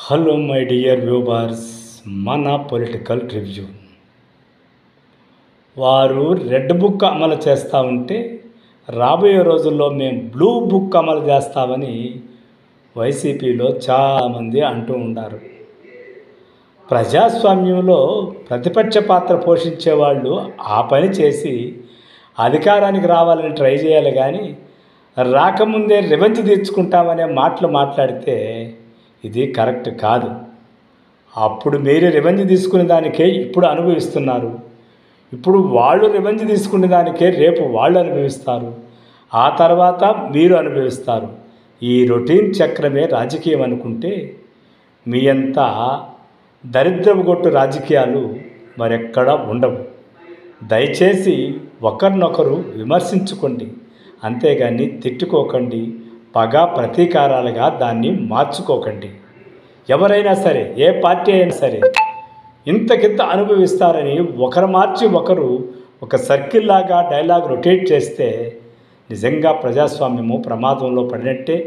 Hello my dear viewers, మన political review. వారు red book అమలు చేస్తూ ఉంటే రాబోయే రోజుల్లో మేము బ్లూ బుక్ అమలు చేస్తామని వైసీపీలో చాలామంది అంటూ ఉన్నారు. ప్రజాస్వామ్యంలో ప్రతిపక్ష పాత్ర పోషించే వాళ్ళు ఆ పని చేసి అధికారానికి రావాలని ట్రై చేయాలి, కానీ రాకముందే రివెంజ్ తీర్చుకుంటామనే మాటలు మాట్లాడితే ఇది కరెక్ట్ కాదు. అప్పుడు మీరు రివెంజ్ తీసుకునే దానికే ఇప్పుడు అనుభవిస్తున్నారు. ఇప్పుడు వాళ్ళు రివెంజ్ తీసుకునే దానికే రేపు వాళ్ళు అనుభవిస్తారు, ఆ తర్వాత మీరు అనుభవిస్తారు. ఈ రొటీన్ చక్రమే రాజకీయం అనుకుంటే మీ అంతా దరిద్రపు కొట్టు రాజకీయాలు మరెక్కడా ఉండవు. దయచేసి ఒకరినొకరు విమర్శించుకోండి, అంతేగాని తిట్టుకోకండి. పగ ప్రతీకారాలుగా దాన్ని మార్చుకోకండి. ఎవరైనా సరే, ఏ పార్టీ అయినా సరే ఇంతకింత అనుభవిస్తారని ఒకరు మార్చి ఒకరు ఒక సర్కిల్ లాగా డైలాగ్ రొటేట్ చేస్తే నిజంగా ప్రజాస్వామ్యము ప్రమాదంలో పడినట్టే.